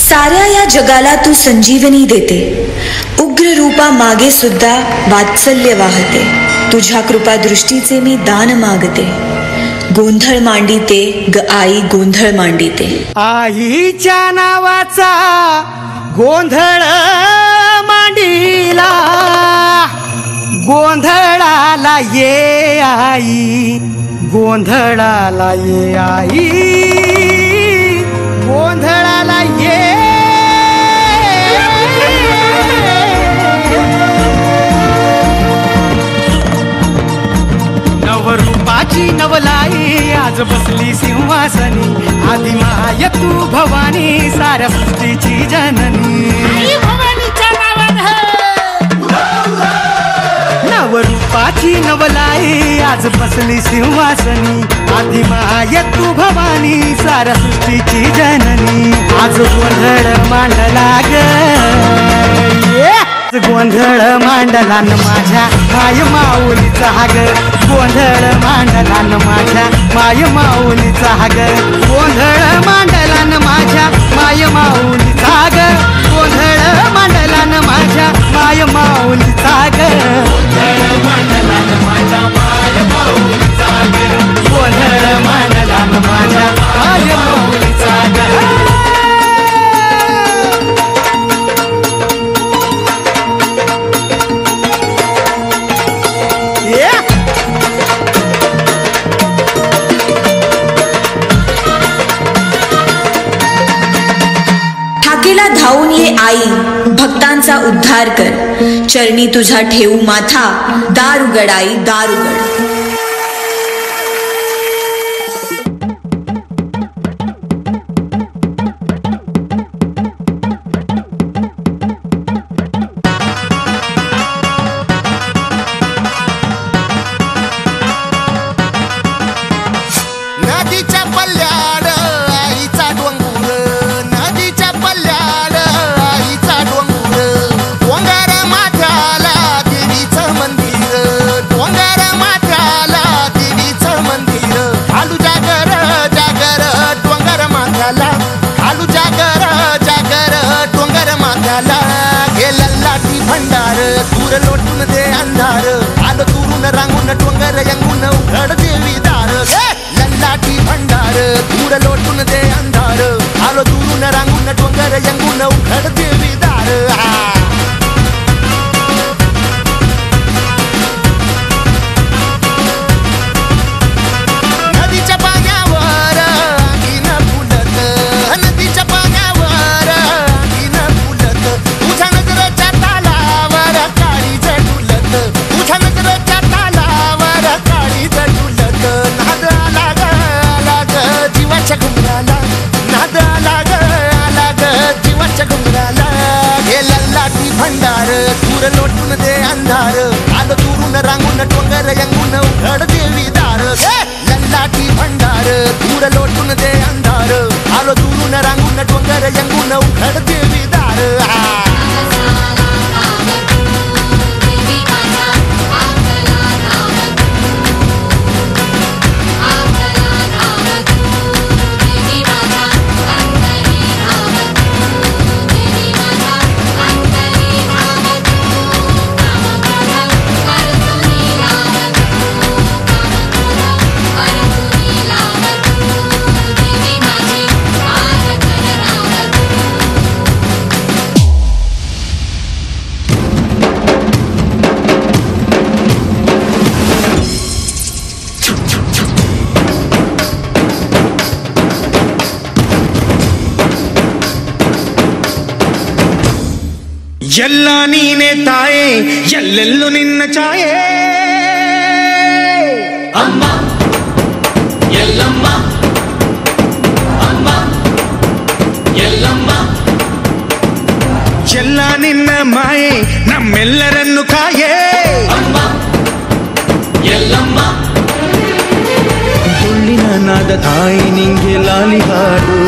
साऱ्या या जगाला तू संजीवनी देते, उग्र रूपा मागे सुद्धा वात्सल्य वाहते. तुझ्या कृपा दृष्टीचे मी दान मागते. गोंधळ मांडिते ग आई, गोंधळ मांडिते. आईच्या नावाचा गोंधळ मांडिला, गोंधळाला ये आई, गोंधळाला ये आई, गोंधळाला ये. नवरूपाची नवलाई आज बसली सिंहासनी, आदिमाय तू भवानी साऱ्या सृष्टीची जननी. नवरूपाची नवलाई आज बसली सिंहासनी, आदिमाय तू भवानी साऱ्या सृष्टीची जननी. आज गोंधळ मांडला ग, गोंधळ मांडला न माझ्या माय माऊलीचा ग, गोंधळ मांडला न माझ्या माय माऊलीचा ग, गोंधळ मांडला न माझ्या माय माऊलीचा ग, गोंधळ मांडला न माझ्या माय माऊलीचा ग, गोंधळ मांडला न माझ्या माय माऊलीचा ग, गोंधळ मांडला न माझ्या माय माऊलीचा ग. ठाकेला धावून ये आई, भक्तांचा उद्धार कर. चरणी तुझा ठेवू माथा, दार उघड आई, दार उघड. नदीच्या पल्ल्याड आईचा डोंगर, नदीच्या पल्ल्याड आईचा डोंगर, डोंगर माथ्याला देवीचं मंदिर, डोंगर माथ्याला देवीचं मंदिर. घालू जागर जागर डोंगर माथ्याला, घालू जागर जागर डोंगर माथ्याला. गेलं लाठी भंडार दूर लोटून दे अंधार, आलो दुरून रांगून डोंगर यंगून उघड देवी दार. लाठी भंडार दूर लोटून दे अंधार, आलो दुरून रांगून डोंगर यंगून उघड देवी दार. नदीच्या पाण्यावर अंगीन फुलत, नदीच्या पाण्यावर अंगीन फुलत, तुझ्या नजरेच्या तालावर काळीच डुलत, तुझ्या नजरेच्या तालावर काळीच डुलत. नाद आला ग जीवाच्या घुंगराला, नाद आला ग जीवाच्या घुंगराला. गेलं लाठी भंडार दूर लोटून दे अंधार, आलो दुरून रांगून डोंगर यंगून उघड देवी दार. लाठी भंडार दूर लोटून दे अंधार, आलो दुरून रांगून डोंगर यंगून उघड देवी दार. ಎಲ್ಲ ನೀನೆ ತಾಯೇ, ಎಲ್ಲೆಲ್ಲೂ ನಿನ್ನ ಛಾಯೆ. ಅಮ್ಮ ಎಲ್ಲಮ್ಮ, ಅಮ್ಮ ಎಲ್ಲಮ್ಮ, ಎಲ್ಲ ನಿನ್ನ ಮಾಯೆ ನಮ್ಮೆಲ್ಲರನ್ನು ಕಾಯೇ. ಅಮ್ಮ ಎಲ್ಲಮ್ಮ, ತುಳ್ಳಿನ ನಾದ ತಾಯಿ ನಿಂಗೆ ಲಾಲಿ ಹಾಡು,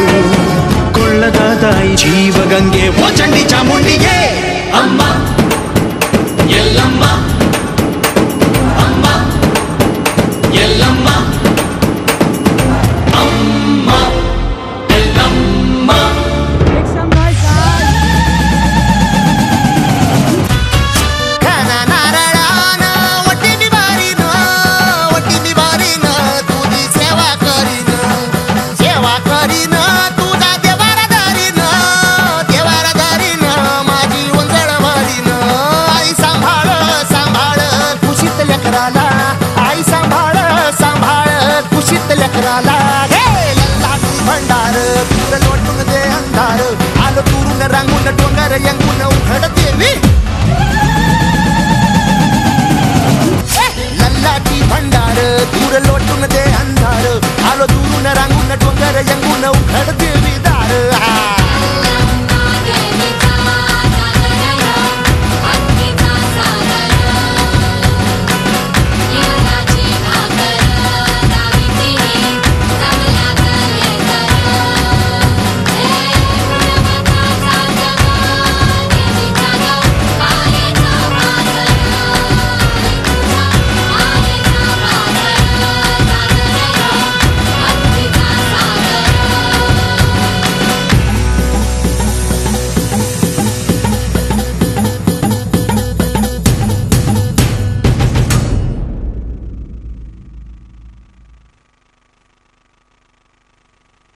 ಕೊಳ್ಳದ ತಾಯಿ ಜೀವಗಂಗೆ ಓ ಚಂಡಿ ಚಾಮುಂಡಿಗೆ. ಅಮ್ಮ ಎಲ್ಲಮ್ಮ, ಅಮ್ಮ ಎಲ್ಲಮ್ಮ, ಅಮ್ಮ ಎಲ್ಲಮ್ಮ. Make some noise दुरून रांगून डोंगर यंगून उघड देवी लल्लाटी भंडार दूर लोटून दे अंधार आलो दुरून रांगून डोंगर यंगून